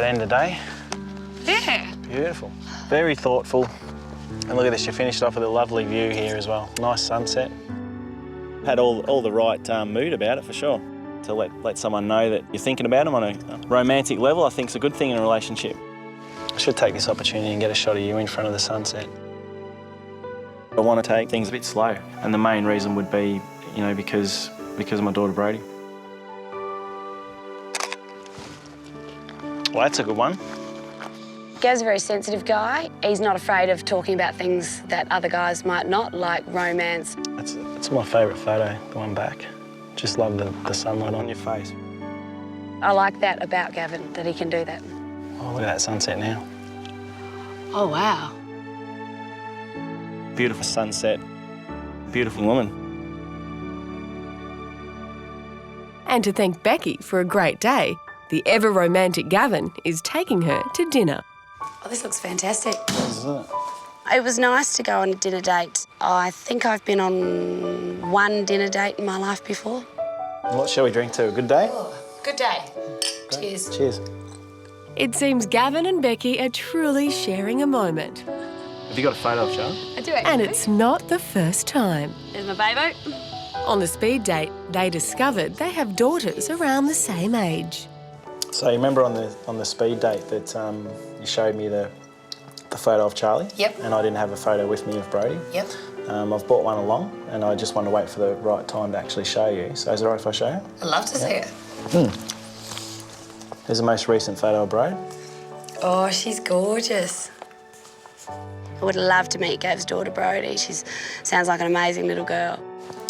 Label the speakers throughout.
Speaker 1: end of the day.
Speaker 2: Yeah.
Speaker 1: Beautiful. Very thoughtful. And look at this, you finished off with a lovely view here as well. Nice sunset. Had all the right mood about it, for sure. To let someone know that you're thinking about them on a romantic level, I think is a good thing in a relationship. I should take this opportunity and get a shot of you in front of the sunset. I want to take things a bit slow, and the main reason would be, you know, because of my daughter Brodie. Well, that's a good one.
Speaker 2: Gav's a very sensitive guy. He's not afraid of talking about things that other guys might not, like romance.
Speaker 1: That's my favourite photo, the one back. Just love the sunlight on your face.
Speaker 2: I like that about Gavin, that he can do that.
Speaker 1: Oh, look at that sunset now.
Speaker 2: Oh, wow.
Speaker 1: Beautiful sunset, beautiful woman.
Speaker 3: And to thank Becky for a great day, the ever-romantic Gavin is taking her to dinner.
Speaker 2: Oh, this looks fantastic.
Speaker 1: Isn't it?
Speaker 2: It was nice to go on a dinner date. I think I've been on one dinner date in my life before.
Speaker 1: What shall we drink to? A good day?
Speaker 2: Oh, good day. Great. Cheers.
Speaker 1: Cheers.
Speaker 3: It seems Gavin and Becky are truly sharing a moment.
Speaker 1: Have you got a photo of Charlie?
Speaker 2: I do actually.
Speaker 3: And it's not the first time.
Speaker 2: There's my baby.
Speaker 3: On the speed date, they discovered they have daughters around the same age.
Speaker 1: So you remember on the speed date that you showed me the photo of Charlie?
Speaker 2: Yep.
Speaker 1: And I didn't have a photo with me of Brodie?
Speaker 2: Yep.
Speaker 1: I've brought one along, and I just want to wait for the right time to actually show you. So is it all right if I show you?
Speaker 2: I'd love to see it.
Speaker 1: Here's the most recent photo of Brodie.
Speaker 2: Oh, she's gorgeous. I would love to meet Gav's daughter, Brodie. She sounds like an amazing little girl.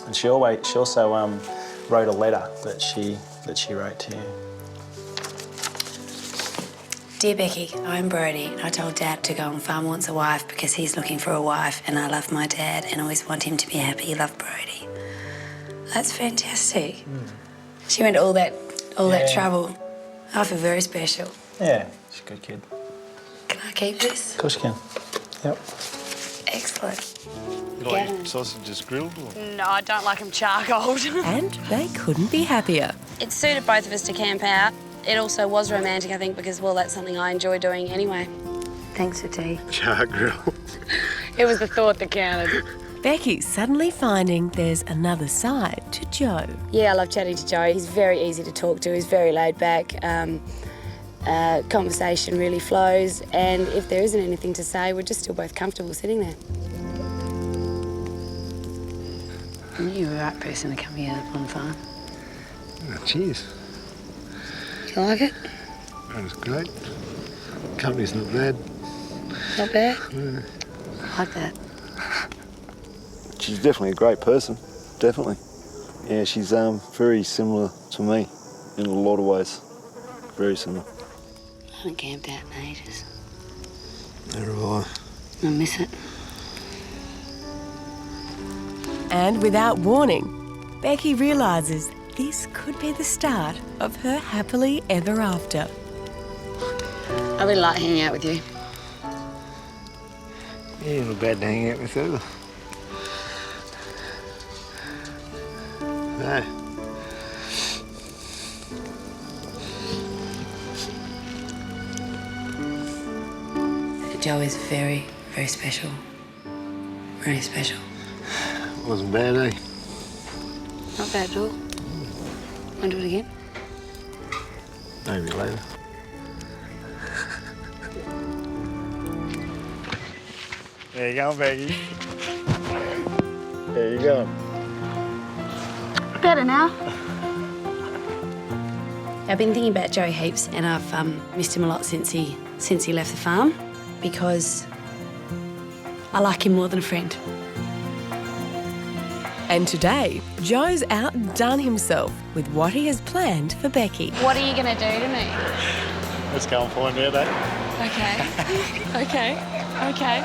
Speaker 1: And she also wrote a letter that she wrote to you.
Speaker 2: Dear Becky, I'm Brodie. I told Dad to go and farm wants a wife because he's looking for a wife, and I love my dad and always want him to be happy. Love, Brodie. That's fantastic. She went all that trouble. I feel very special.
Speaker 1: Yeah, she's a good kid.
Speaker 2: Can I keep this?
Speaker 1: Of course you can. Yep.
Speaker 2: Excellent.
Speaker 4: You like your sausages grilled? Or?
Speaker 2: No, I don't like them charcoaled.
Speaker 3: And they couldn't be happier.
Speaker 2: It suited both of us to camp out. It also was romantic, I think, because, well, that's something I enjoy doing anyway. Thanks for tea.
Speaker 4: Char grill.
Speaker 2: It was the thought that counted.
Speaker 3: Becky's suddenly finding there's another side to Joe.
Speaker 2: Yeah, I love chatting to Joe. He's very easy to talk to. He's very laid back. Conversation really flows, and if there isn't anything to say, we're just still both comfortable sitting there. You're the right person to come here on the farm.
Speaker 4: Oh, cheers.
Speaker 2: Do you like it?
Speaker 4: That was great. Company's not bad.
Speaker 2: Not bad?
Speaker 4: Yeah.
Speaker 2: I like that.
Speaker 4: She's definitely a great person, definitely. Yeah, she's very similar to me in a lot of ways. Very similar.
Speaker 2: I haven't camped out in ages.
Speaker 4: Neither have I.
Speaker 2: I miss it.
Speaker 3: And without warning, Becky realises this could be the start of her happily ever after.
Speaker 2: I really like hanging out with you.
Speaker 4: Yeah, not bad to hang out with either. No.
Speaker 2: Joe is very, very special. Very special.
Speaker 4: Wasn't bad, eh?
Speaker 2: Not bad at all. Want to do it again?
Speaker 4: Maybe later. There you go, Becky. There you go.
Speaker 2: Better now. I've been thinking about Joe heaps, and I've missed him a lot since he left the farm, because I like him more than a friend.
Speaker 3: And today, Joe's outdone himself with what he has planned for Becky.
Speaker 2: What are you going to do to me?
Speaker 4: Let's go and find out, eh?
Speaker 2: Okay. Okay.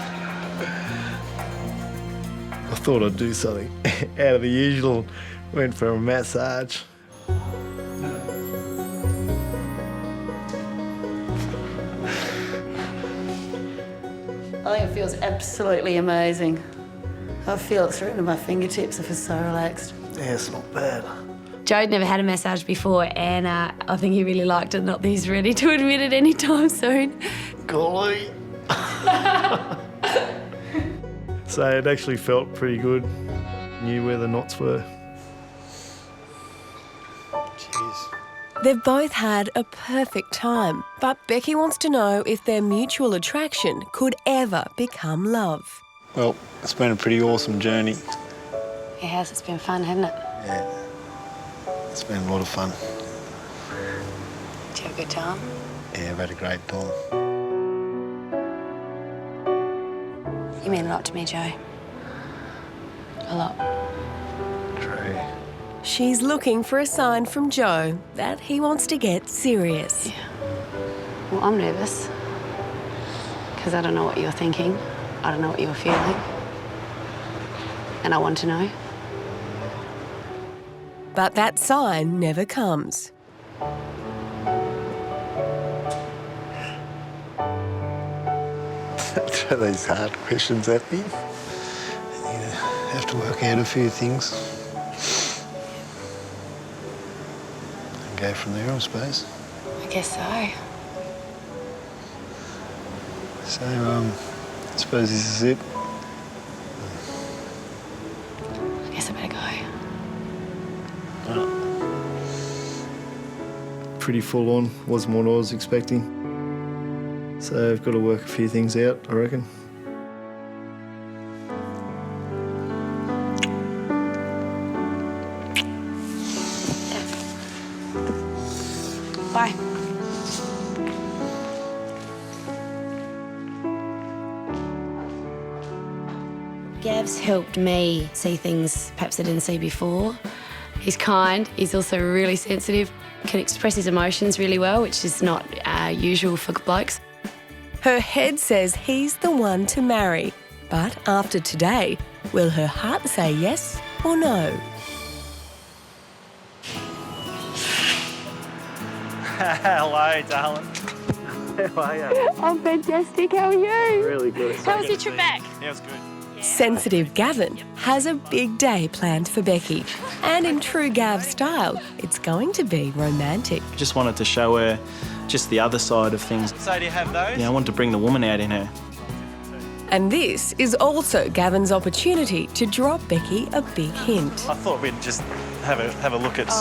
Speaker 4: I thought I'd do something out of the usual. Went for a massage.
Speaker 5: I think it feels absolutely amazing. I feel it through to my fingertips. I feel so relaxed.
Speaker 4: Yeah, it's not bad.
Speaker 2: Joe'd never had a massage before, and I think he really liked it, not that he's ready to admit it anytime soon.
Speaker 4: Golly. So it actually felt pretty good. Knew where the knots were. Jeez.
Speaker 3: They've both had a perfect time, but Becky wants to know if their mutual attraction could ever become love.
Speaker 4: Well, it's been a pretty awesome journey.
Speaker 2: It has, it's been fun, hasn't it?
Speaker 4: Yeah. It's been a lot of fun.
Speaker 2: Did you have a good time?
Speaker 4: Yeah, I've had a great time.
Speaker 2: You mean a lot to me, Joe. A lot.
Speaker 4: True.
Speaker 3: She's looking for a sign from Joe that he wants to get serious.
Speaker 2: Yeah. Well, I'm nervous because I don't know what you're thinking. I don't know what you're feeling. And I want to know.
Speaker 3: But that sign never comes.
Speaker 4: Throw these hard questions at me. You have to work out a few things. And go from there, I suppose.
Speaker 2: I guess so.
Speaker 4: So, I suppose this is it.
Speaker 2: I guess I better go.
Speaker 4: Pretty full on, wasn't what I was expecting. So I've got to work a few things out, I reckon.
Speaker 2: Bye. Gav's helped me see things perhaps I didn't see before. He's kind, he's also really sensitive, can express his emotions really well, which is not usual for blokes.
Speaker 3: Her head says he's the one to marry. But after today, will her heart say yes or no?
Speaker 1: Hello, darling. How are you?
Speaker 2: I'm fantastic, how are you?
Speaker 1: Really good.
Speaker 2: How was your trip back?
Speaker 1: Yeah, it was good.
Speaker 3: Sensitive Gavin has a big day planned for Becky. And in true Gav style, it's going to be romantic.
Speaker 1: Just wanted to show her just the other side of things. So do you have those? Yeah, I wanted to bring the woman out in her.
Speaker 3: And this is also Gavin's opportunity to drop Becky a big hint.
Speaker 1: I thought we'd just have a look at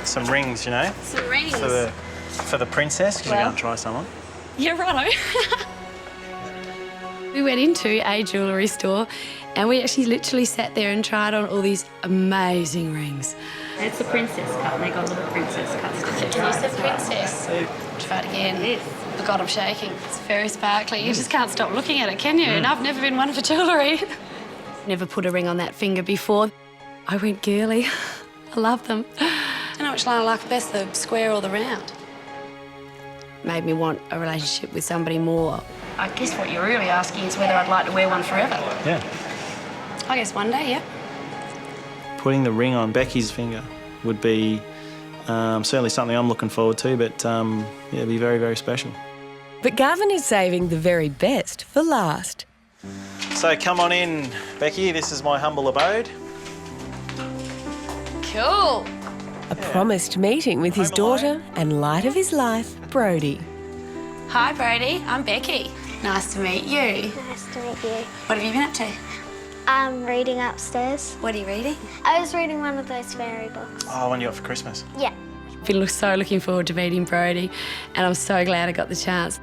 Speaker 1: some rings, you know?
Speaker 2: Some rings.
Speaker 1: For the princess, because we're going to try some on.
Speaker 2: Yeah, righto. We went into a jewellery store and we actually literally sat there and tried on all these amazing rings.
Speaker 6: It's a princess cut, and they got little princess cuts.
Speaker 2: You said princess. Try it again.
Speaker 6: Yes.
Speaker 2: Oh God, I'm shaking. It's very sparkly. You just can't stop looking at it, can you? And I've never been one for jewellery. Never put a ring on that finger before. I went girly. I love them. I don't know which line I like best, the square or the round. Made me want a relationship with somebody more. I guess what you're really asking is whether I'd like to wear one forever.
Speaker 1: Yeah.
Speaker 2: I guess one day, yeah.
Speaker 1: Putting the ring on Becky's finger would be certainly something I'm looking forward to, but yeah, it'd be very, very special.
Speaker 3: But Gavin is saving the very best for last.
Speaker 1: So come on in, Becky. This is my humble abode.
Speaker 2: Cool.
Speaker 3: A promised meeting with his
Speaker 1: Home alone.
Speaker 3: daughter and light of his life, Brody.
Speaker 2: Hi, Brody. I'm Becky. Nice to meet you.
Speaker 7: Nice to meet you.
Speaker 2: What have you been up to?
Speaker 7: I'm reading upstairs.
Speaker 2: What are you reading?
Speaker 7: I was reading one of those fairy books.
Speaker 1: Oh, one you got for Christmas.
Speaker 7: Yeah.
Speaker 2: I've been so looking forward to meeting Brody, and I'm so glad I got the chance.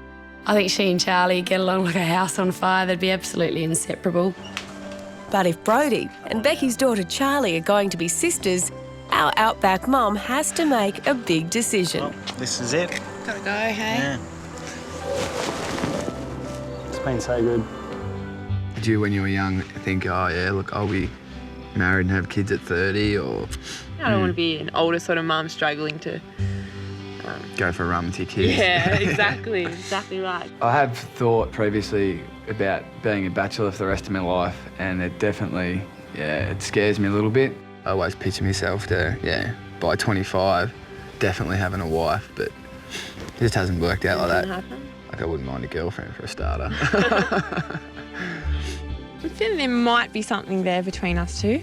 Speaker 2: I think she and Charlie get along like a house on fire. They'd be absolutely inseparable.
Speaker 3: But if Brody and Becky's daughter Charlie are going to be sisters, our outback mum has to make a big decision.
Speaker 1: Well, this is it.
Speaker 2: Gotta go, hey?
Speaker 1: Yeah. It's been so good.
Speaker 8: Did you, when you were young, think, oh yeah, look, I'll be married and have kids at 30, or
Speaker 6: I don't want to be an older sort of mum struggling to...
Speaker 8: go for a run with your kids?
Speaker 6: Yeah, exactly, exactly right.
Speaker 8: I have thought previously about being a bachelor for the rest of my life, and it definitely, yeah, it scares me a little bit. I always picture myself to, yeah, by 25, definitely having a wife, but it just hasn't worked out like that.
Speaker 6: Happen.
Speaker 8: Like, I wouldn't mind a girlfriend for a starter.
Speaker 6: I think there might be something there between us two.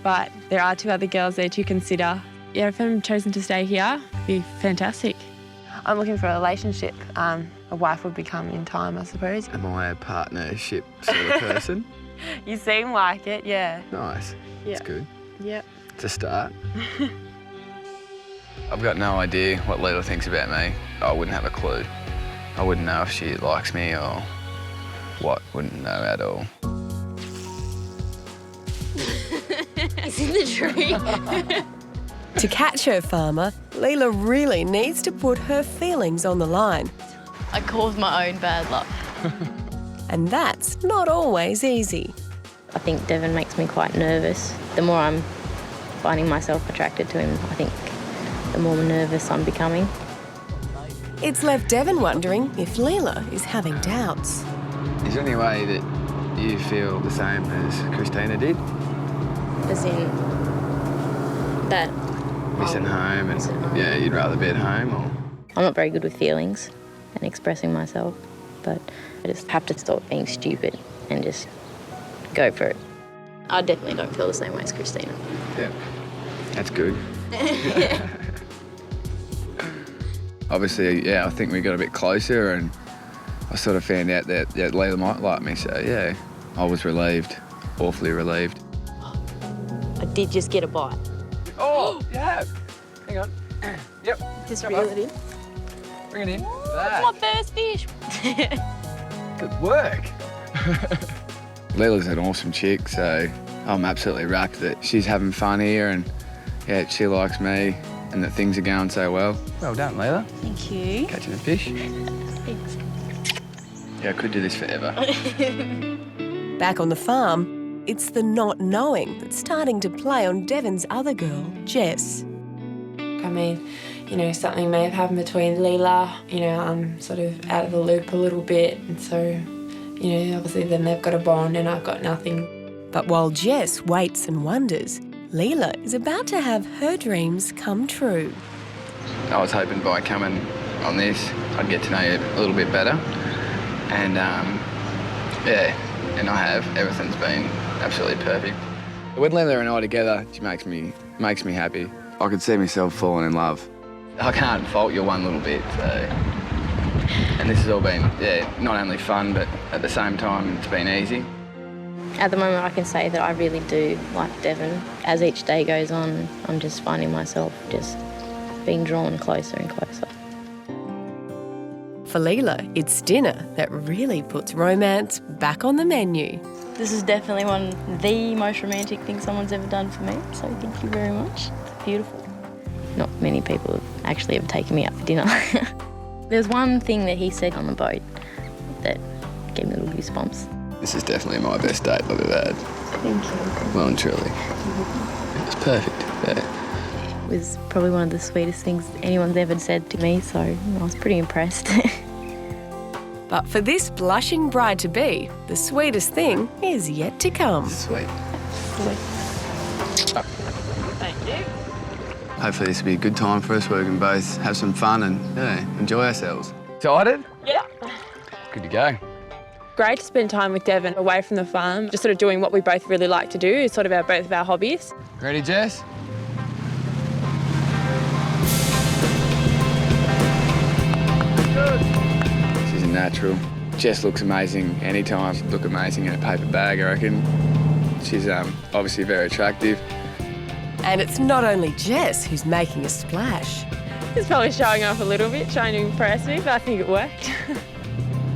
Speaker 6: but there are 2 other girls there to consider. Yeah, if I'm chosen to stay here, it'd be fantastic. I'm looking for a relationship. A wife would become in time, I suppose.
Speaker 8: Am I a partnership sort of person?
Speaker 6: You seem like it, yeah.
Speaker 8: Nice.
Speaker 6: Yeah.
Speaker 8: That's good.
Speaker 6: Yep.
Speaker 8: It's a start. I've got no idea what Leela thinks about me. I wouldn't have a clue. I wouldn't know if she likes me or what. Wouldn't know at all.
Speaker 6: It's in the tree.
Speaker 3: To catch her farmer, Leela really needs to put her feelings on the line.
Speaker 9: I caused my own bad luck.
Speaker 3: And that's not always easy.
Speaker 9: I think Devon makes me quite nervous. The more I'm finding myself attracted to him, I think the more nervous I'm becoming.
Speaker 3: It's left Devon wondering if Leela is having doubts.
Speaker 8: Is there any way that you feel the same as Christina did?
Speaker 9: As in that
Speaker 8: Missing home and,
Speaker 9: missing home.
Speaker 8: yeah, you'd rather be at home or?
Speaker 9: I'm not very good with feelings and expressing myself, but I just have to stop being stupid and just go for it. I definitely don't feel the same way as Christina.
Speaker 8: Yeah, that's good. Obviously, yeah, I think we got a bit closer and I sort of found out that Leela might like me, so yeah, I was relieved, awfully relieved.
Speaker 9: I did just get a bite.
Speaker 8: Oh, yeah. Hang on. Yep.
Speaker 9: Just reel it in.
Speaker 8: Bring it in.
Speaker 9: It's my first fish.
Speaker 8: Good work. Leela's an awesome chick, so I'm absolutely rapt that she's having fun here and yeah, she likes me and that things are going so well. Well done, Leela.
Speaker 9: Thank you.
Speaker 8: Catching a fish.
Speaker 9: Thanks.
Speaker 8: Yeah, I could do this forever.
Speaker 3: Back on the farm, it's the not knowing that's starting to play on Devon's other girl, Jess.
Speaker 10: I mean, you know, something may have happened between Leela. You know, I'm sort of out of the loop a little bit, and so, you know, obviously then they've got a bond and I've got nothing.
Speaker 3: But while Jess waits and wonders, Leela is about to have her dreams come true.
Speaker 8: I was hoping by coming on this, I'd get to know you a little bit better. And yeah, and I have. Everything's been absolutely perfect. When Leela and I are together, she makes me happy. I could see myself falling in love. I can't fault you one little bit, so. And this has all been, yeah, not only fun, but at the same time, it's been easy.
Speaker 9: At the moment, I can say that I really do like Devon. As each day goes on, I'm just finding myself just being drawn closer and closer.
Speaker 3: For Leela, it's dinner that really puts romance back on the menu.
Speaker 9: This is definitely one of the most romantic things someone's ever done for me, so thank you very much. It's beautiful. Not many people have actually ever taken me out for dinner. There's one thing that he said on the boat that gave me little goosebumps.
Speaker 8: This is definitely my best date I've ever had.
Speaker 9: Thank you.
Speaker 8: Well and truly. It's perfect, yeah.
Speaker 9: It was probably one of the sweetest things anyone's ever said to me, so I was pretty impressed.
Speaker 3: But for this blushing bride-to-be, the sweetest thing is yet to come.
Speaker 8: Sweet.
Speaker 6: Thank you.
Speaker 8: Hopefully this will be a good time for us where we can both have some fun and yeah, enjoy ourselves. Excited?
Speaker 6: Yeah.
Speaker 8: Good to go.
Speaker 6: Great to spend time with Devon away from the farm, just sort of doing what we both really like to do, is sort of both of our hobbies.
Speaker 8: Ready, Jess? She's a natural. Jess looks amazing anytime. She'd look amazing in a paper bag, I reckon. She's obviously very attractive.
Speaker 3: And it's not only Jess who's making a splash.
Speaker 6: He's probably showing off a little bit, trying to impress me, but I think it worked.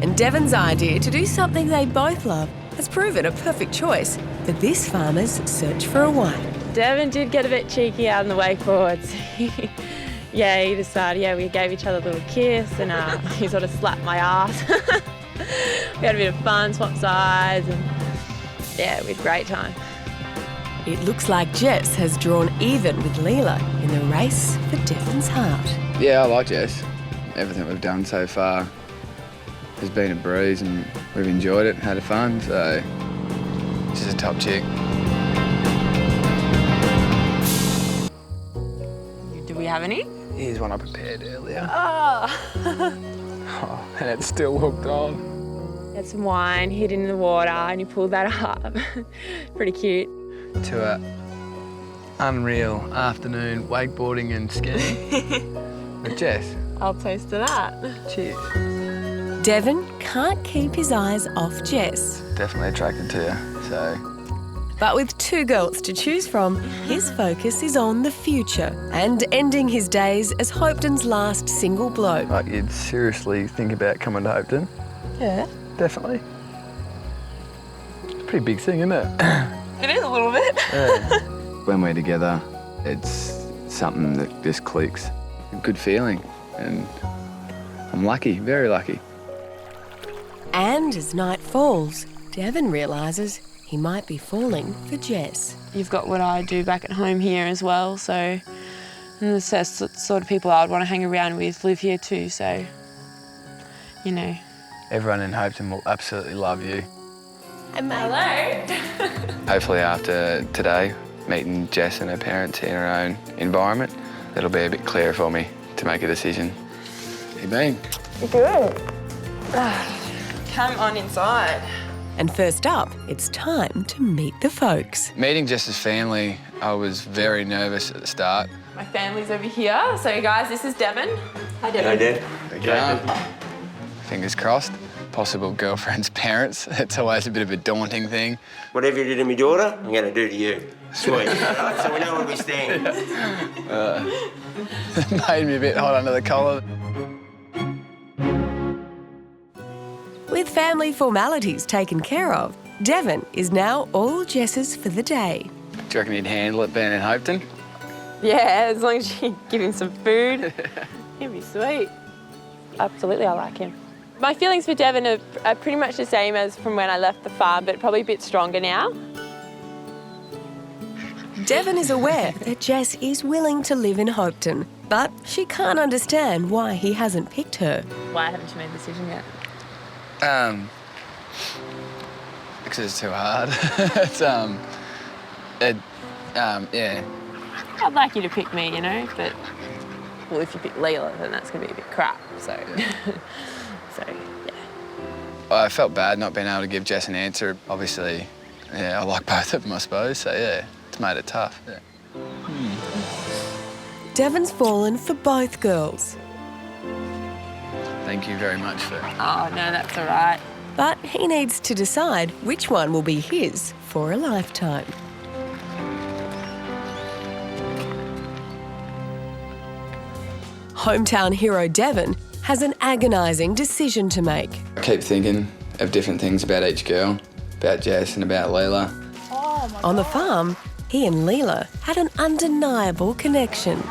Speaker 3: And Devon's idea to do something they both love has proven a perfect choice for this farmer's search for a wife.
Speaker 6: Devon did get a bit cheeky out on the wakeboards. Yeah, he decided, yeah, we gave each other a little kiss and he sort of slapped my ass. We had a bit of fun, swapped sides, and yeah, we had a great time.
Speaker 3: It looks like Jess has drawn even with Leela in the race for Devon's heart.
Speaker 8: Yeah, I like Jess. Everything we've done so far has been a breeze and we've enjoyed it, had fun, so she's a top chick.
Speaker 6: Do we have any?
Speaker 8: Here's one I prepared earlier.
Speaker 6: Oh.
Speaker 8: And it's still hooked on.
Speaker 6: Had some wine hidden in the water and you pulled that up. Pretty cute.
Speaker 8: To unreal afternoon wakeboarding and skiing with Jess.
Speaker 6: I'll toast to that.
Speaker 8: Cheers.
Speaker 3: Devon can't keep his eyes off Jess.
Speaker 8: Definitely attracted to you, so.
Speaker 3: But with 2 girls to choose from, his focus is on the future and ending his days as Hopeton's last single bloke.
Speaker 8: Like, you'd seriously think about coming to Hopeton?
Speaker 3: Yeah.
Speaker 8: Definitely. It's a pretty big thing, isn't it?
Speaker 6: It is a little bit.
Speaker 8: Yeah. When we're together, it's something that just clicks. A good feeling, and I'm lucky, very lucky.
Speaker 3: And as night falls, Devon realises he might be falling for Jess.
Speaker 10: You've got what I do back at home here as well, so and the sort of people I would want to hang around with live here too, so, you know.
Speaker 8: Everyone in Hopeton will absolutely love you.
Speaker 10: Hello.
Speaker 8: Hopefully after today, meeting Jess and her parents in her own environment, it'll be a bit clearer for me to make a decision. How you been?
Speaker 6: Good. Come on inside.
Speaker 3: And first up, it's time to meet the folks.
Speaker 8: Meeting Jess's family, I was very nervous at the start.
Speaker 10: My family's over here. So guys, this is Devon. Hi, Devon.
Speaker 1: Hi, Dad.
Speaker 8: Okay. Fingers crossed. Possible girlfriend's parents. It's always a bit of a daunting thing.
Speaker 11: Whatever you do to my daughter, I'm going to do to you. Sweet. Right, so we know where we stand.
Speaker 8: Made me a bit hot under the collar.
Speaker 3: With family formalities taken care of, Devon is now all Jess's for the day.
Speaker 8: Do you reckon he'd handle it being in Hopeton?
Speaker 6: Yeah, as long as you give him some food, he'll be sweet. Absolutely, I like him. My feelings for Devon are pretty much the same as from when I left the farm, but probably a bit stronger now.
Speaker 3: Devon is aware that Jess is willing to live in Hopeton, but she can't understand why he hasn't picked her.
Speaker 6: Why haven't you made a decision yet?
Speaker 8: Because it's too hard. Yeah.
Speaker 6: I'd like you to pick me, you know, but, well, if you pick Leela, then that's going to be a bit crap, so, so, yeah.
Speaker 8: I felt bad not being able to give Jess an answer. Obviously, yeah, I like both of them, I suppose, so yeah, it's made it tough. Yeah.
Speaker 3: Devon's fallen for both girls.
Speaker 8: Thank you very much for...
Speaker 6: Oh, no, that's all right.
Speaker 3: But he needs to decide which one will be his for a lifetime. Hometown hero Devon has an agonising decision to make.
Speaker 8: I keep thinking of different things about each girl, about Jess and about Leela.
Speaker 3: On the farm, he and Leela had an undeniable connection.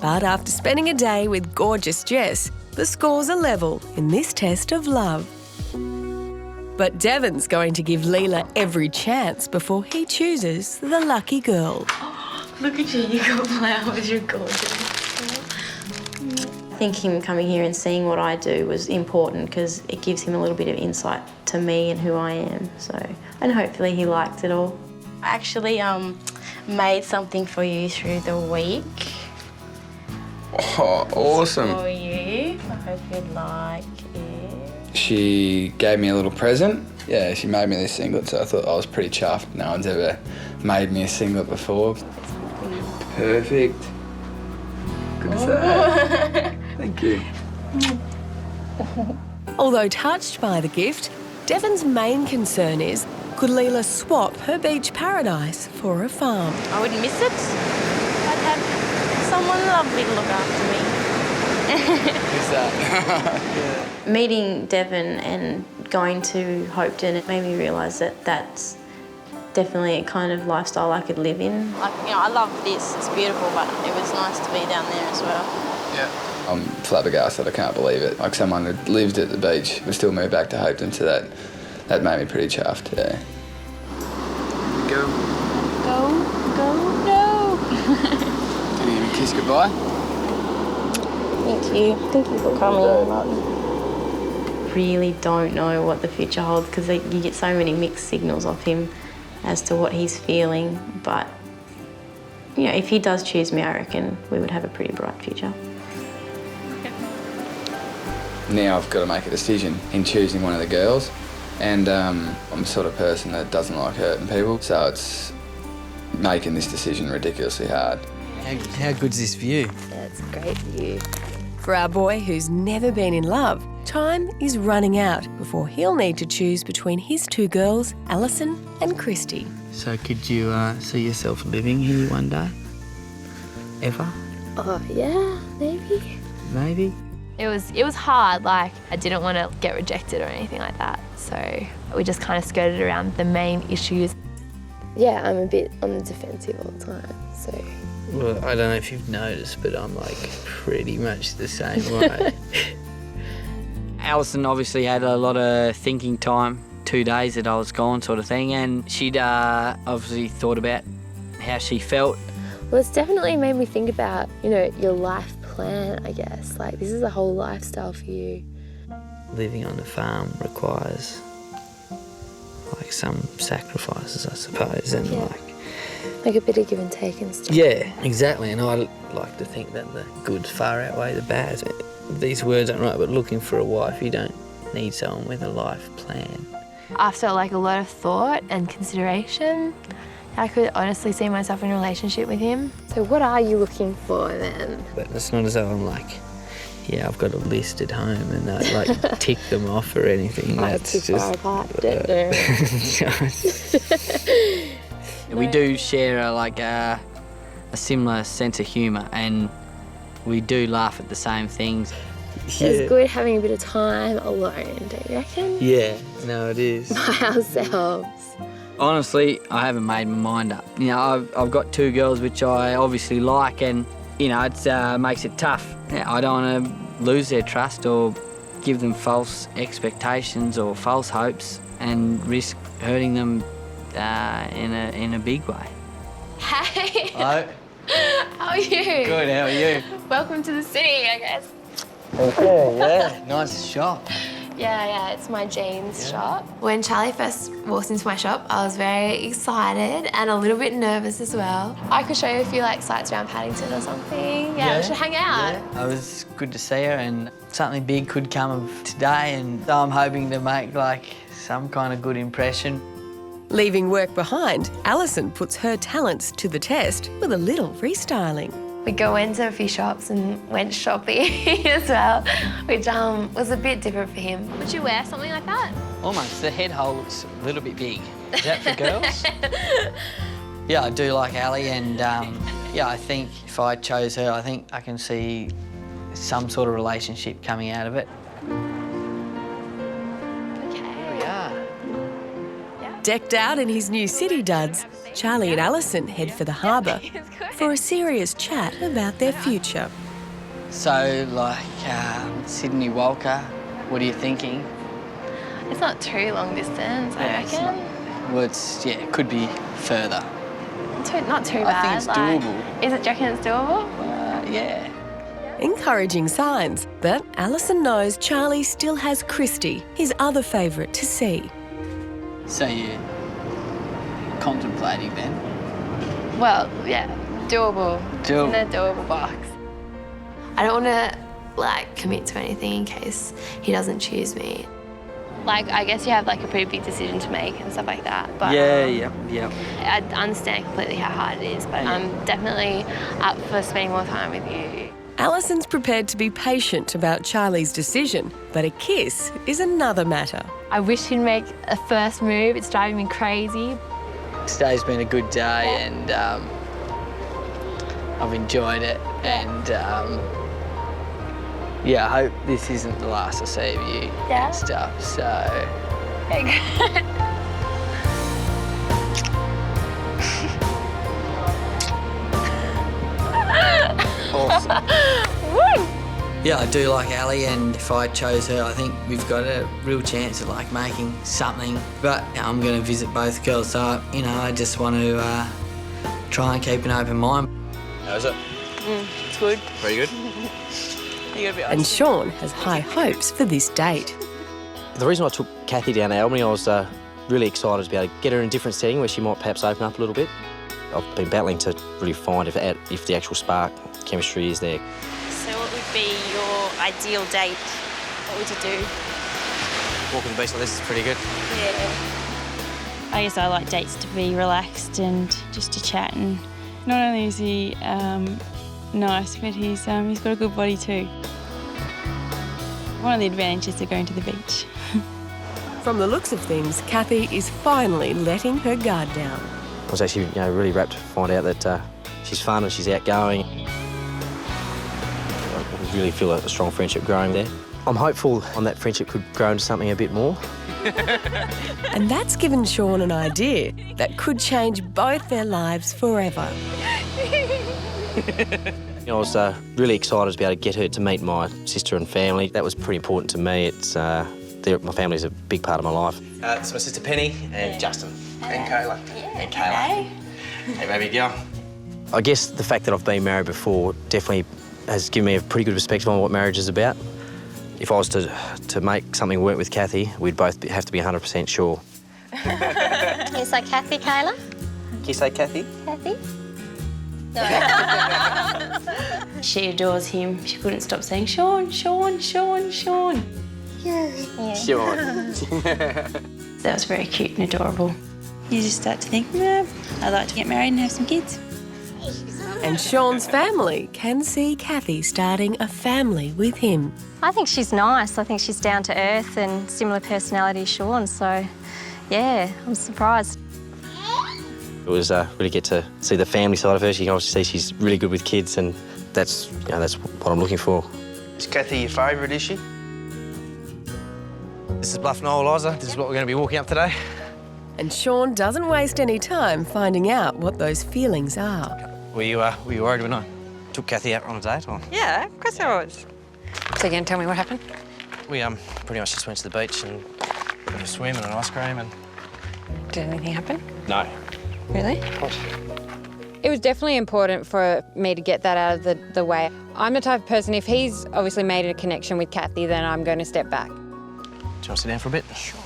Speaker 3: But after spending a day with gorgeous Jess, the scores are level in this test of love. But Devon's going to give Leela every chance before he chooses the lucky girl.
Speaker 9: Look at you, you got flowers, you're gorgeous. I think him coming here and seeing what I do was important because it gives him a little bit of insight to me and who I am. So, and hopefully he liked it all. I actually made something for you through the week.
Speaker 8: Oh, awesome.
Speaker 9: For you. I hope you'd like it.
Speaker 8: She gave me a little present. Yeah, she made me this singlet, so I thought I was pretty chuffed. No one's ever made me a singlet before. Perfect. Good to say. Thank you.
Speaker 3: Although touched by the gift, Devon's main concern is, could Leela swap her beach paradise for a farm?
Speaker 9: I wouldn't miss it. I'd have someone lovely to look after me.
Speaker 8: Who's that?
Speaker 9: Yeah. Meeting Devon and going to Hopeton, it made me realise that that's definitely a kind of lifestyle I could live in. Like, you know, I love this, it's beautiful, but it was nice to be down there as well.
Speaker 8: Yeah. I'm flabbergasted, I can't believe it. Like someone who lived at the beach would still move back to Hopeton, so that made me pretty chuffed, yeah. Go.
Speaker 9: No.
Speaker 8: Can you give me a kiss goodbye?
Speaker 9: Thank you. Thank you for coming. Really don't know what the future holds because you get so many mixed signals off him as to what he's feeling. But, you know, if he does choose me, I reckon we would have a pretty bright future.
Speaker 8: Now I've got to make a decision in choosing one of the girls. And I'm the sort of person that doesn't like hurting people, so it's making this decision ridiculously hard.
Speaker 12: How good's this view?
Speaker 9: Yeah, it's a great view.
Speaker 3: For our boy who's never been in love, time is running out before he'll need to choose between his two girls, Alison and Christy.
Speaker 12: So could you see yourself living here one day? Ever?
Speaker 6: Oh, yeah, maybe.
Speaker 12: Maybe?
Speaker 6: It was hard, like I didn't want to get rejected or anything like that, so we just kind of skirted around the main issues. Yeah, I'm a bit on the defensive all the time, so...
Speaker 12: Well, I don't know if you've noticed, but I'm like pretty much the same way. Alison obviously had a lot of thinking time, 2 days that I was gone sort of thing, and she'd obviously thought about how she felt.
Speaker 6: Well, it's definitely made me think about, you know, your life plan, I guess. Like, this is a whole lifestyle for you.
Speaker 12: Living on the farm requires like some sacrifices, I suppose, and
Speaker 6: like a bit of give and take and stuff.
Speaker 12: Yeah, exactly, and I like to think that the good far outweigh the bad. These words aren't right, but looking for a wife, you don't need someone with a life plan.
Speaker 6: After like a lot of thought and consideration, I could honestly see myself in a relationship with him. So what are you looking for then?
Speaker 12: But it's not as though I'm like, yeah, I've got a list at home and I like tick them off or anything.
Speaker 6: That's too far apart,
Speaker 12: We do share a similar sense of humour, and we do laugh at the same things.
Speaker 6: It's good having a bit of time alone, don't you reckon?
Speaker 12: Yeah, no, it is.
Speaker 6: By ourselves.
Speaker 12: Honestly, I haven't made my mind up. You know, I've got two girls which I obviously like, and you know, it makes it tough. I don't want to lose their trust or give them false expectations or false hopes and risk hurting them in a big way.
Speaker 6: Hey.
Speaker 12: Hello.
Speaker 6: How are you?
Speaker 12: Good, how are you?
Speaker 6: Welcome to the city, I guess.
Speaker 12: Okay, yeah. Nice shop.
Speaker 6: Yeah, it's my jeans shop. When Charlie first walked into my shop, I was very excited and a little bit nervous as well. I could show you a few like sites around Paddington or something. Yeah, we should hang out.
Speaker 12: Yeah. It was good to see her, and something big could come of today, and so I'm hoping to make like some kind of good impression.
Speaker 3: Leaving work behind, Alison puts her talents to the test with a little restyling.
Speaker 6: We go into a few shops and went shopping as well, which was a bit different for him. Would you wear something like that?
Speaker 12: Almost. The head hole looks a little bit big. Is that for girls? Yeah, I do like Ali, and yeah, I think if I chose her, I think I can see some sort of relationship coming out of it.
Speaker 6: Okay.
Speaker 12: We are.
Speaker 3: Decked out in his new city duds, Charlie and Alison head for the harbour for a serious chat about their future.
Speaker 12: So, like, Sydney Walker, what are you thinking?
Speaker 6: It's not too long distance, I reckon.
Speaker 12: Well, it could be further.
Speaker 6: Not too bad.
Speaker 12: I think it's doable.
Speaker 6: Do you reckon it's doable?
Speaker 12: Yeah.
Speaker 3: Encouraging signs, but Alison knows Charlie still has Christy, his other favourite, to see.
Speaker 12: So you're contemplating then?
Speaker 6: Well, yeah, doable.
Speaker 12: Doable.
Speaker 6: In the doable box. I don't want to, like, commit to anything in case he doesn't choose me. Like, I guess you have, like, a pretty big decision to make and stuff like that. But,
Speaker 12: yeah.
Speaker 6: I understand completely how hard it is, but I'm definitely up for spending more time with you.
Speaker 3: Alison's prepared to be patient about Charlie's decision, but a kiss is another matter.
Speaker 6: I wish he'd make a first move. It's driving me crazy.
Speaker 12: Today's been a good day, and I've enjoyed it, and yeah, I hope this isn't the last I see of you and stuff, so...
Speaker 6: Okay, good.
Speaker 12: Awesome.
Speaker 6: Woo!
Speaker 12: Yeah, I do like Ali, and if I chose her, I think we've got a real chance of like making something. But I'm going to visit both girls, so you know, I just want to try and keep an open mind.
Speaker 1: How is it?
Speaker 6: It's good.
Speaker 1: Very good.
Speaker 3: And Sean has high hopes for this date.
Speaker 13: The reason I took Kathy down to Albany, I was really excited to be able to get her in a different setting where she might perhaps open up a little bit. I've been battling to really find if the actual spark, chemistry is there.
Speaker 14: So what would be your ideal date? What would you do?
Speaker 13: walking the beach like this is pretty good.
Speaker 14: Yeah. I guess I like dates to be relaxed and just to chat, and not only is he nice, but he's got a good body too. One of the advantages of going to the beach.
Speaker 3: From the looks of things, Kathy is finally letting her guard down.
Speaker 13: I was actually really rapt to find out that she's fun and she's outgoing. I really feel a strong friendship growing there. I'm hopeful that friendship could grow into something a bit more.
Speaker 3: And that's given Sean an idea that could change both their lives forever.
Speaker 13: I was really excited to be able to get her to meet my sister and family. That was pretty important to me. It's my family's a big part of my life. It's my sister Penny and Justin and Kayla. And Kayla. Hey, baby girl. I guess the fact that I've been married before definitely has given me a pretty good perspective on what marriage is about. If I was to make something work with Kathy, we'd both have to be 100% sure.
Speaker 7: Can you say Kathy, Kayla?
Speaker 13: Can you say Kathy?
Speaker 7: Kathy?
Speaker 14: She adores him. She couldn't stop saying, Sean, Sean, Sean, Sean.
Speaker 7: Yeah.
Speaker 13: Sean.
Speaker 14: That was very cute and adorable. You just start to think, I'd like to get married and have some kids.
Speaker 3: And Sean's family can see Kathy starting a family with him.
Speaker 7: I think she's nice. I think she's down to earth and similar personality to Sean, so yeah, I'm surprised.
Speaker 13: It was really get to see the family side of her. You can obviously see she's really good with kids, and that's what I'm looking for.
Speaker 15: Is Kathy your favourite, is she?
Speaker 13: This is Bluff Knoll, Liza. This is what we're going to be walking up today.
Speaker 3: And Sean doesn't waste any time finding out what those feelings are.
Speaker 13: Were you worried when I took Kathy out on a date? Or?
Speaker 16: Yeah, of course I was. So you going to tell me what happened?
Speaker 13: We pretty much just went to the beach and had a swim and an ice cream and...
Speaker 16: Did anything happen?
Speaker 13: No.
Speaker 16: Really?
Speaker 13: What?
Speaker 6: It was definitely important for me to get that out of the way. I'm the type of person, if he's obviously made a connection with Kathy, then I'm going to step back.
Speaker 13: Do you want to sit down for a bit?
Speaker 6: Sure.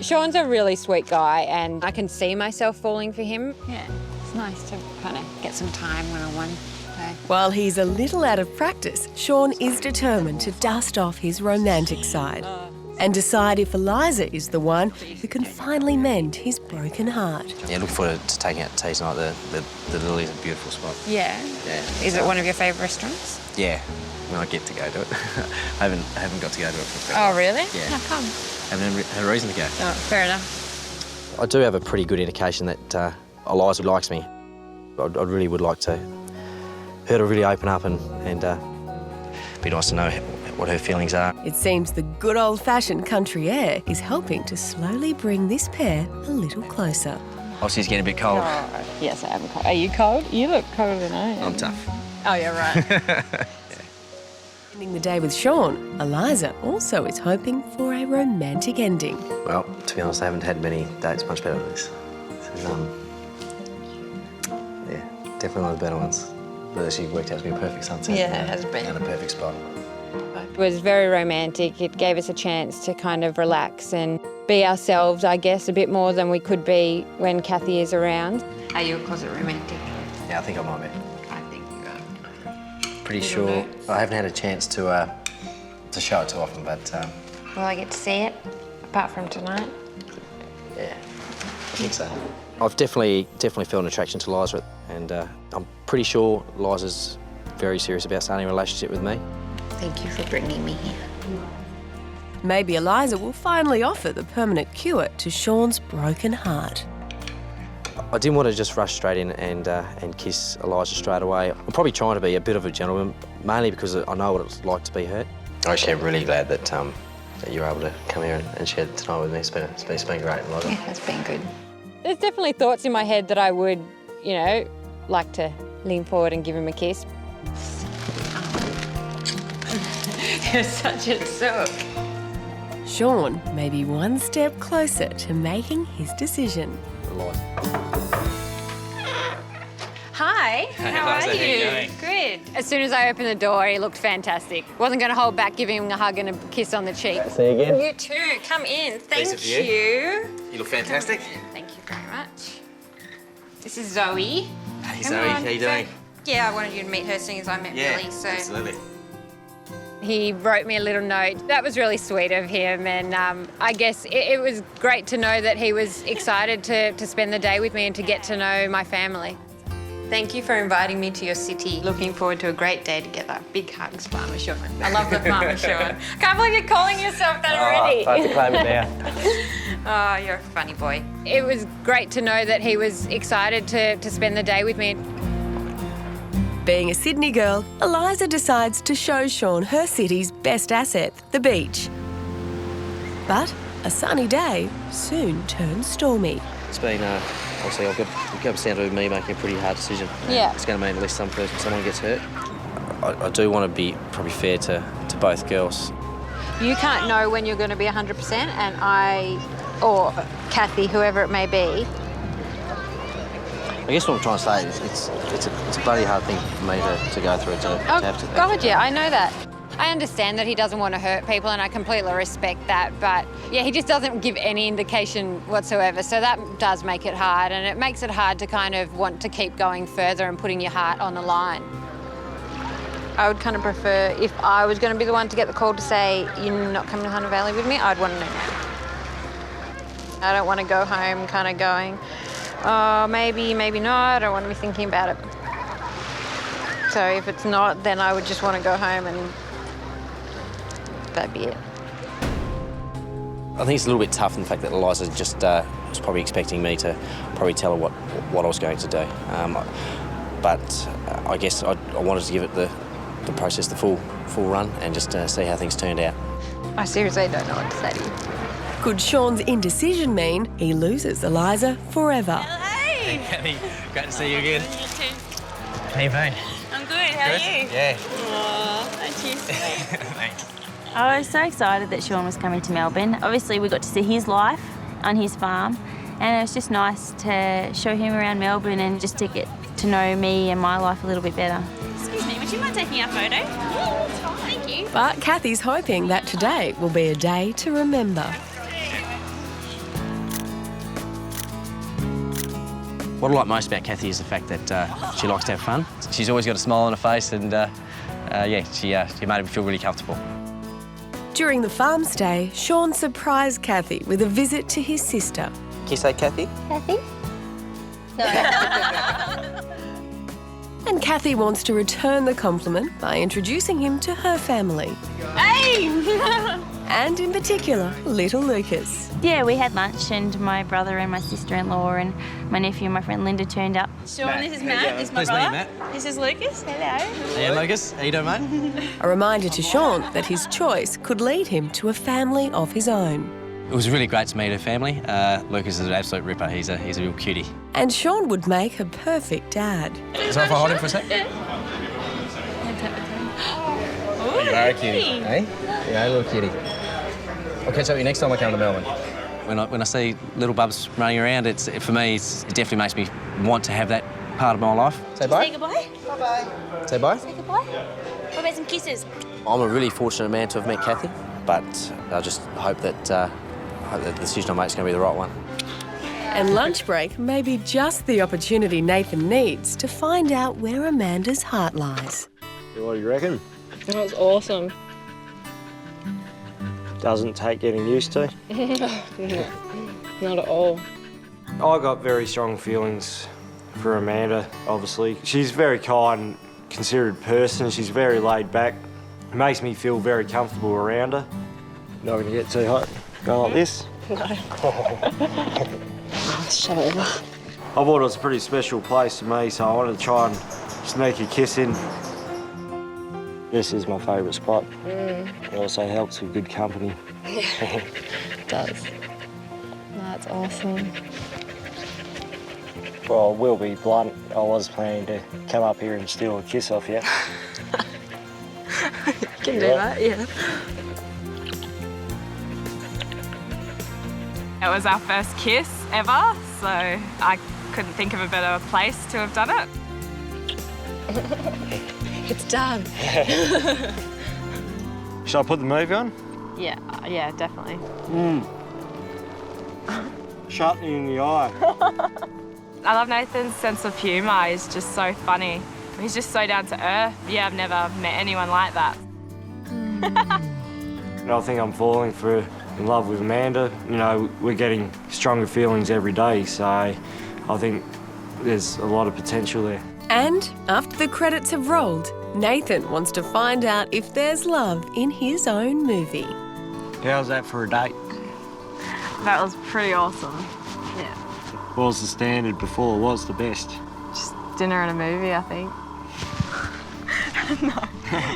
Speaker 6: Sean's a really sweet guy, and I can see myself falling for him.
Speaker 16: Yeah, it's nice to kind of get some time one-on-one.
Speaker 3: While he's a little out of practice, Sean is determined to dust off his romantic side and decide if Eliza is the one who can finally mend his broken heart.
Speaker 13: Yeah, looking forward to taking out tea tonight. The Lily's a beautiful spot.
Speaker 16: Yeah?
Speaker 13: Yeah.
Speaker 16: Is it one of your favourite restaurants?
Speaker 13: Yeah, when I get to go to it. I haven't got to go to it for a
Speaker 16: Oh, really?
Speaker 13: Yeah.
Speaker 16: How come?
Speaker 13: Haven't had a reason to go.
Speaker 16: Oh, fair enough.
Speaker 13: I do have a pretty good indication that Eliza likes me. I really would like her to really open up and be nice to know what her feelings are.
Speaker 3: It seems the good old-fashioned country air is helping to slowly bring this pair a little closer.
Speaker 13: Oh, she's getting a bit cold.
Speaker 16: Oh, yes, I am cold. Are you cold? You look colder than I am.
Speaker 13: I'm tough.
Speaker 16: Oh, yeah, right.
Speaker 3: Ending the day with Sean, Eliza also is hoping for a romantic ending.
Speaker 13: Well, to be honest, I haven't had many dates much better than this. So, yeah, definitely one of the better ones. But actually worked out to be a perfect sunset.
Speaker 16: Yeah, it has been.
Speaker 13: And a perfect spot.
Speaker 6: It was very romantic. It gave us a chance to kind of relax and be ourselves, I guess, a bit more than we could be when Kathy is around.
Speaker 16: Are you a closet romantic?
Speaker 13: Yeah, I think I might be.
Speaker 16: I think you are.
Speaker 13: Pretty sure. I haven't had a chance to show it too often, but...
Speaker 16: Will I get to see it, apart from tonight?
Speaker 13: Yeah, I think so. I've definitely felt an attraction to Liza, and I'm pretty sure Liza's very serious about starting a relationship with me.
Speaker 16: Thank you for bringing me here.
Speaker 3: Maybe Eliza will finally offer the permanent cure to Sean's broken heart.
Speaker 13: I didn't want to just rush straight in and kiss Eliza straight away. I'm probably trying to be a bit of a gentleman, mainly because I know what it's like to be hurt. I'm actually really glad that you're able to come here and share tonight with me. It's been great, Eliza.
Speaker 16: Yeah, it's been good.
Speaker 6: There's definitely thoughts in my head that I would, like to lean forward and give him a kiss.
Speaker 16: You're such a sook.
Speaker 3: Sean may be one step closer to making his decision.
Speaker 16: Hi, how are you?
Speaker 6: Good. As soon as I opened the door, he looked fantastic. Wasn't going to hold back giving him a hug and a kiss on the cheek.
Speaker 13: See you again.
Speaker 16: You too. Come in. Thank
Speaker 13: of you.
Speaker 16: you.
Speaker 13: You look fantastic.
Speaker 16: Thank you very much. This is Zoe.
Speaker 13: Hey,
Speaker 16: Come
Speaker 13: Zoe,
Speaker 16: on.
Speaker 13: how you doing?
Speaker 16: Yeah, I wanted you to meet her seeing as I met Billy, so...
Speaker 13: absolutely.
Speaker 17: he wrote me a little note. That was really sweet of him, and I guess it was great to know that he was excited to spend the day with me and to get to know my family.
Speaker 18: Thank you for inviting me to your city. Looking forward to a great day together. Big hugs, Farmer Sean. I love the Farmer Sean. Can't believe you're calling yourself that already.
Speaker 1: I have to claim it now.
Speaker 18: Oh, you're a funny boy.
Speaker 17: It was great to know that he was excited to spend the day with me.
Speaker 3: Being a Sydney girl, Eliza decides to show Sean her city's best asset, the beach. But a sunny day soon turns stormy.
Speaker 13: It's been, obviously, it comes down to me making a pretty hard decision.
Speaker 9: Yeah.
Speaker 13: It's going to mean at least someone gets hurt. I do want to be probably fair to both girls.
Speaker 19: You can't know when you're going to be 100%, and I, or Kathy, whoever it may be.
Speaker 13: I guess what I'm trying to say is it's a bloody hard thing for me to go through, to have to...
Speaker 19: God, yeah, I know that.
Speaker 17: I understand that he doesn't want to hurt people, and I completely respect that, but yeah, he just doesn't give any indication whatsoever, so that does make it hard, and it makes it hard to kind of want to keep going further and putting your heart on the line.
Speaker 19: I would kind of prefer, if I was going to be the one to get the call to say, you're not coming to Hunter Valley with me, I'd want to know now. I don't want to go home kind of going, oh, maybe, maybe not, I don't want to be thinking about it. So if it's not, then I would just want to go home and that'd be it.
Speaker 13: I think it's a little bit tough in the fact that Eliza just was probably expecting me to probably tell her what I was going to do. But I guess I wanted to give it the process the full run and just see how things turned out.
Speaker 19: I seriously don't know what to say to you.
Speaker 3: Could Sean's indecision mean he loses Eliza forever?
Speaker 13: Hey, Kathy. Great to see you again.
Speaker 14: You too.
Speaker 13: How you been?
Speaker 14: I'm good. How are you?
Speaker 13: Yeah.
Speaker 14: Aw, aren't you sweet?
Speaker 13: Thanks.
Speaker 9: I was so excited that Sean was coming to Melbourne. Obviously, we got to see his life on his farm, and it was just nice to show him around Melbourne and just to get to know me and my life a little bit better.
Speaker 14: Excuse me, would you mind taking our photo? Yeah, that's fine. Thank you.
Speaker 3: But Kathy's hoping that today will be a day to remember.
Speaker 13: What I like most about Kathy is the fact that she likes to have fun. She's always got a smile on her face, and yeah, she made me feel really comfortable.
Speaker 3: During the farm stay, Sean surprised Kathy with a visit to his sister.
Speaker 13: Can you say Kathy?
Speaker 9: Kathy?
Speaker 3: And Kathy wants to return the compliment by introducing him to her family.
Speaker 14: Hey!
Speaker 3: And in particular, little Lucas.
Speaker 9: Yeah, we had lunch, and my brother and my sister-in-law and my nephew and my friend Linda turned up.
Speaker 14: Sean, this is Matt. This is my brother. Matt. This is Lucas. Hello.
Speaker 13: Hey, Lucas. How you doing, mate?
Speaker 3: A reminder to Sean that his choice could lead him to a family of his own.
Speaker 13: It was really great to meet her family. Lucas is an absolute ripper. He's a real cutie.
Speaker 3: And Sean would make a perfect dad.
Speaker 13: Is it if I hold him for a sec?
Speaker 14: Ooh,
Speaker 13: You are a cutie, eh? Yeah, a little cutie. I'll catch up with you next time I come to Melbourne. When I see little bubs running around, it definitely makes me want to have that part of my life. Say bye.
Speaker 14: Say goodbye. Bye-bye.
Speaker 13: Say bye.
Speaker 14: Say goodbye. What about some kisses?
Speaker 13: I'm a really fortunate man to have met Kathy, but I just hope that the decision I make is going to be the right one.
Speaker 3: And lunch break may be just the opportunity Nathan needs to find out where Amanda's heart lies.
Speaker 20: What do you reckon?
Speaker 6: That was awesome.
Speaker 20: Doesn't take getting used to.
Speaker 6: Not at all.
Speaker 20: I got very strong feelings for Amanda, obviously. She's a very kind, considerate person. She's very laid back. It makes me feel very comfortable around her. Not going to get too hot. Go like this.
Speaker 6: No. Shut over.
Speaker 20: I thought it was a pretty special place to me, so I wanted to try and sneak a kiss in. This is my favourite spot. It also helps with good company.
Speaker 6: It does. That's awesome.
Speaker 20: Well, I will be blunt. I was planning to come up here and steal a kiss off you.
Speaker 6: Can do that, yeah.
Speaker 21: It was our first kiss ever, so I couldn't think of a better place to have done it.
Speaker 6: It's done.
Speaker 20: Should I put the movie on?
Speaker 6: Yeah, definitely.
Speaker 20: Shut me in the eye.
Speaker 21: I love Nathan's sense of humour. He's just so funny. He's just so down to earth. Yeah, I've never met anyone like that.
Speaker 20: And I think I'm falling in love with Amanda. You know, we're getting stronger feelings every day, so I think there's a lot of potential there.
Speaker 3: And after the credits have rolled, Nathan wants to find out if there's love in his own movie.
Speaker 20: How's that for a date?
Speaker 21: That was pretty awesome. Yeah.
Speaker 20: What was the standard before? What's the best?
Speaker 21: Just dinner and a movie, I think. No,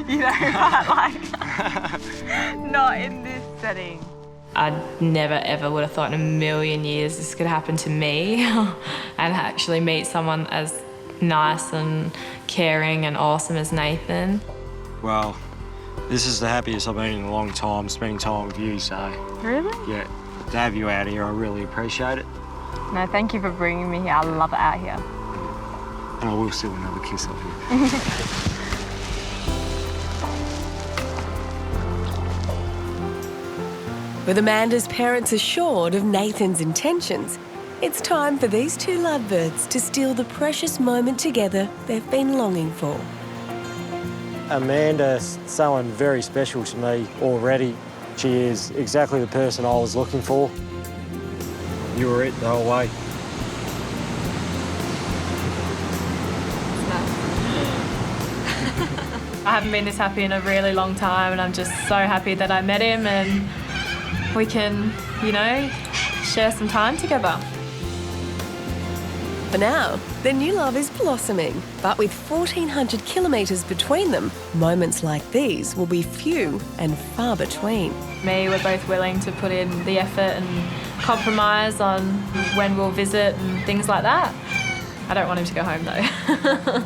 Speaker 21: you know, but like, not in this setting.
Speaker 5: I never ever would have thought in a million years this could happen to me and actually meet someone as nice and caring and awesome as Nathan.
Speaker 20: Well, this is the happiest I've been in a long time, spending time with you, so...
Speaker 21: Really?
Speaker 20: Yeah, to have you out here, I really appreciate it.
Speaker 21: No, thank you for bringing me here. I love it out here.
Speaker 20: And I will steal another kiss off you.
Speaker 3: With Amanda's parents assured of Nathan's intentions, it's time for these two lovebirds to steal the precious moment together they've been longing for.
Speaker 20: Amanda's someone very special to me already. She is exactly the person I was looking for. You were it the whole way.
Speaker 5: I haven't been this happy in a really long time and I'm just so happy that I met him and we can, you know, share some time together.
Speaker 3: For now, their new love is blossoming, but with 1,400 kilometres between them, moments like these will be few and far between.
Speaker 5: We're both willing to put in the effort and compromise on when we'll visit and things like that. I don't want him to go home though.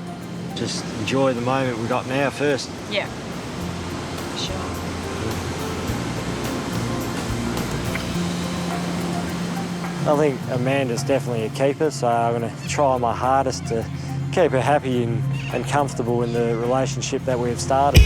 Speaker 20: Just enjoy the moment we got now first.
Speaker 5: Yeah, sure.
Speaker 20: I think Amanda's definitely a keeper, so I'm going to try my hardest to keep her happy and comfortable in the relationship that we've started.